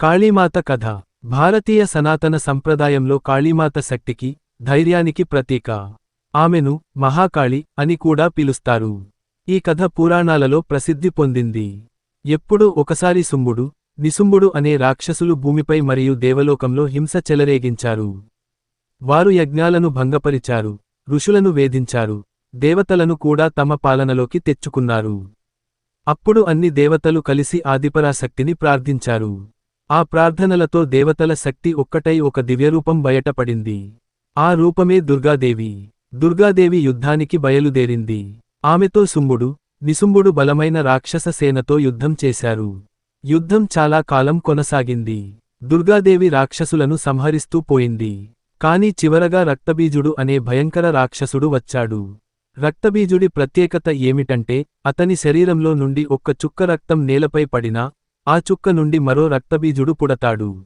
కాళీమాత కథ. భారతీయ సనాతన సంప్రదాయంలో కాళీమాత శక్తికి, ధైర్యానికి ప్రతీక. ఆమెను మహాకాళి అని కూడా పిలుస్తారు. ఈ కథ పురాణాలలో ప్రసిద్ధి పొందింది. ఎప్పుడూ ఒకసారి శుంభుడు, నిశుంభుడు అనే రాక్షసులు భూమిపై మరియు దేవలోకంలో హింస చెలరేగించారు. వారు యజ్ఞాలను భంగపరిచారు, ఋషులను వేధించారు, దేవతలను కూడా తమ పాలనలోకి తెచ్చుకున్నారు. అప్పుడు అన్ని దేవతలు కలిసి ఆదిపరాశక్తిని ప్రార్థించారు. ఆ ప్రార్థనలతో దేవతల శక్తి ఒక్కటై ఒక దివ్యరూపం బయటపడింది. ఆ రూపమే దుర్గాదేవి. దుర్గాదేవి యుద్ధానికి బయలుదేరింది. ఆమెతో శుంభుడు, నిశుంభుడు బలమైన రాక్షస సేనతో యుద్ధం చేశారు. యుద్ధం చాలా కాలం కొనసాగింది. దుర్గాదేవి రాక్షసులను సంహరిస్తూ పోయింది. కాని చివరగా రక్తబీజుడు అనే భయంకర రాక్షసుడు వచ్చాడు. రక్తబీజుడి ప్రత్యేకత ఏమిటంటే, అతని శరీరంలో నుండి ఒక్క చుక్క రక్తం నేలపై పడినా, ఆ చుక్క నుండి మరో రక్తబీజుడు పుడతాడు.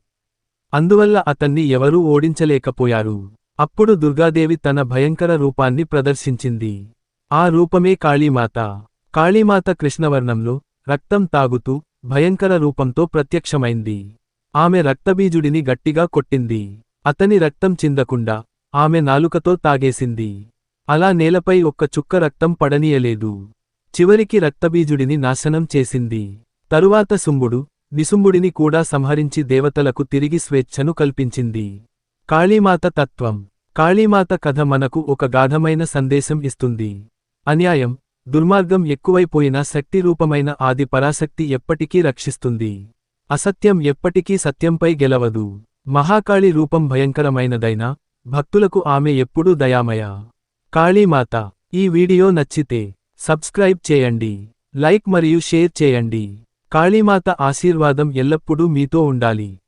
అందువల్ల అతన్ని ఎవరూ ఓడించలేకపోయారు. అప్పుడు దుర్గాదేవి తన భయంకర రూపాన్ని ప్రదర్శించింది. ఆ రూపమే కాళీమాత. కాళీమాత కృష్ణవర్ణంలో, రక్తం తాగుతూ, భయంకర రూపంతో ప్రత్యక్షమైంది. ఆమె రక్తబీజుడిని గట్టిగా కొట్టింది. అతని రక్తం చిందకుండా, ఆమె నాలుకతో తాగేసింది. అలా నేలపై ఒక్క చుక్క రక్తం పడనీయలేదు. చివరికి రక్తబీజుడిని నాశనం చేసింది. తరువాత శుంభుడు, నిశుంభుడిని కూడా సంహరించి దేవతలకు తిరిగి స్వేచ్ఛను కల్పించింది. కాళీమాత తత్వం. కాళీమాత కథ మనకు ఒక గాఢమైన సందేశం ఇస్తుంది. అన్యాయం, దుర్మార్గం ఎక్కువైపోయినా శక్తి రూపమైన ఆది పరాశక్తి ఎప్పటికీ రక్షిస్తుంది. అసత్యం ఎప్పటికీ సత్యంపై గెలవదు. మహాకాళి రూపం భయంకరమైనదైనా, భక్తులకు ఆమె ఎప్పుడూ దయామయ. కాళీమాత. ఈ వీడియో నచ్చితే సబ్స్క్రైబ్ చేయండి, లైక్ మరియు షేర్ చేయండి. కాళీమాత ఆశీర్వాదం ఎల్లప్పుడూ మీతో ఉండాలి.